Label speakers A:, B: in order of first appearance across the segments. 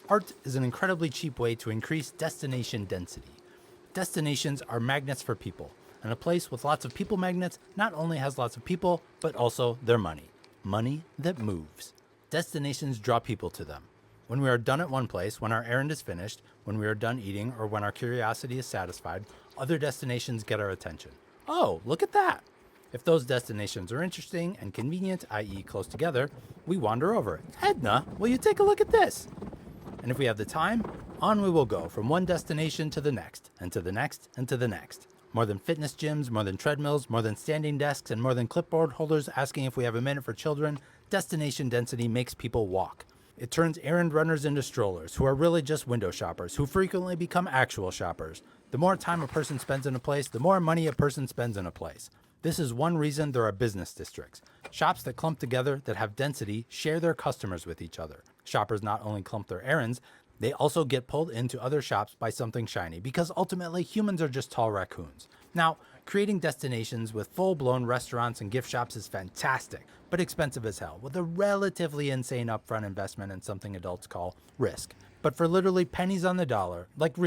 A: Art is an incredibly cheap way to increase destination density. Destinations are magnets for people, and a place with lots of people magnets not only has lots of people, but also their money. Money that moves. Destinations draw people to them. When we are done at one place, when our errand is finished, when we are done eating, or when our curiosity is satisfied, other destinations get our attention. Oh, look at that! If those destinations are interesting and convenient, i.e. close together, we wander over. Edna, will you take a look at this? And if we have the time, on we will go from one destination to the next, and to the next, and to the next. More than fitness gyms, more than treadmills, more than standing desks, and more than clipboard holders asking if we have a minute for children, destination density makes people walk. It turns errand runners into strollers, who are really just window shoppers, who frequently become actual shoppers. The more time a person spends in a place, the more money a person spends in a place. This is one reason there are business districts. Shops that clump together, that have density, share their customers with each other. Shoppers not only clump their errands, they also get pulled into other shops by something shiny, because ultimately humans are just tall raccoons. Now, creating destinations with full-blown restaurants and gift shops is fantastic, but expensive as hell, with a relatively insane upfront investment and something adults call risk. But for literally pennies on the dollar, like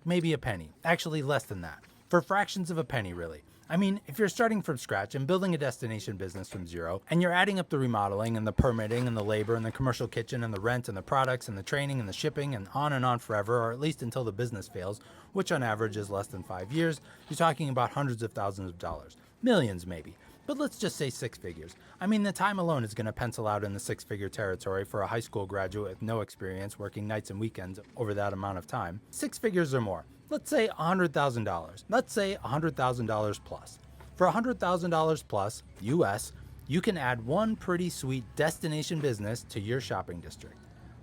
A: maybe a penny, actually less than that, for fractions of a penny really. I mean, if you're starting from scratch and building a destination business from zero, and you're adding up the remodeling and the permitting and the labor and the commercial kitchen and the rent and the products and the training and the shipping and on forever, or at least until the business fails, which on average is less than 5 years, you're talking about hundreds of thousands of dollars. Millions maybe. But let's just say 6 figures. I mean, the time alone is going to pencil out in the 6-figure territory for a high school graduate with no experience working nights and weekends over that amount of time. 6 figures or more. Let's say $100,000. Let's say $100,000 plus. For $100,000 plus, US, you can add one pretty sweet destination business to your shopping district.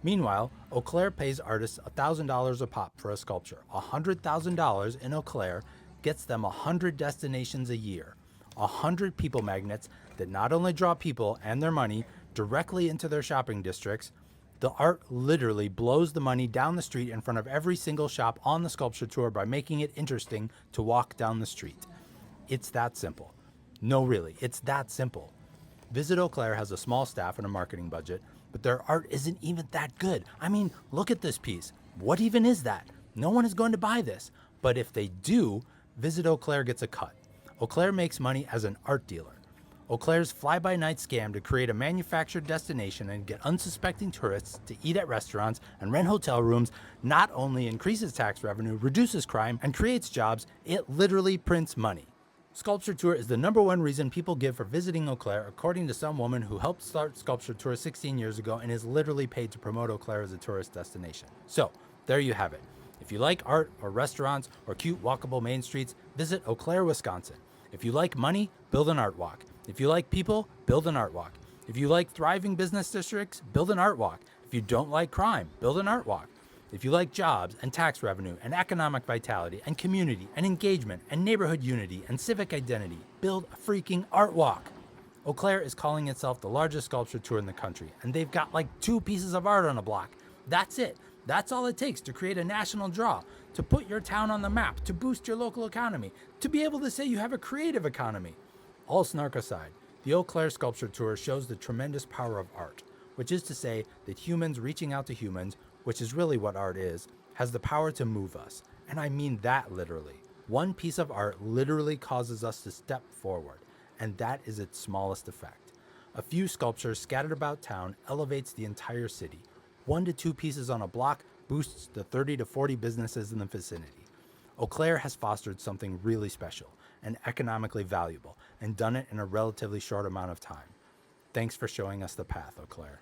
A: Meanwhile, Eau Claire pays artists $1,000 a pop for a sculpture. $100,000 in Eau Claire gets them 100 destinations a year. 100 people magnets that not only draw people and their money directly into their shopping districts, the art literally blows the money down the street in front of every single shop on the sculpture tour by making it interesting to walk down the street. It's that simple. No, really, it's that simple. Visit Eau Claire has a small staff and a marketing budget, but their art isn't even that good. I mean, look at this piece. What even is that? No one is going to buy this. But if they do, Visit Eau Claire gets a cut. Eau Claire makes money as an art dealer. Eau Claire's fly-by-night scam to create a manufactured destination and get unsuspecting tourists to eat at restaurants and rent hotel rooms not only increases tax revenue, reduces crime, and creates jobs, it literally prints money. Sculpture Tour is the #1 reason people give for visiting Eau Claire, according to some woman who helped start Sculpture Tour 16 years ago and is literally paid to promote Eau Claire as a tourist destination. So, there you have it. If you like art or restaurants or cute walkable main streets, visit Eau Claire, Wisconsin. If you like money, build an art walk. If you like people, build an art walk. If you like thriving business districts, build an art walk. If you don't like crime, build an art walk. If you like jobs and tax revenue and economic vitality and community and engagement and neighborhood unity and civic identity, build a freaking art walk. Eau Claire is calling itself the largest sculpture tour in the country, and they've got like 2 pieces of art on a block. That's it. That's all it takes to create a national draw, to put your town on the map, to boost your local economy, to be able to say you have a creative economy. All snark aside, the Eau Claire Sculpture Tour shows the tremendous power of art, which is to say that humans reaching out to humans, which is really what art is, has the power to move us. And I mean that literally. One piece of art literally causes us to step forward, and that is its smallest effect. A few sculptures scattered about town elevates the entire city. 1 to 2 pieces on a block boosts the 30 to 40 businesses in the vicinity. Eau Claire has fostered something really special and economically valuable, and done it in a relatively short amount of time. Thanks for showing us the path, Eau Claire.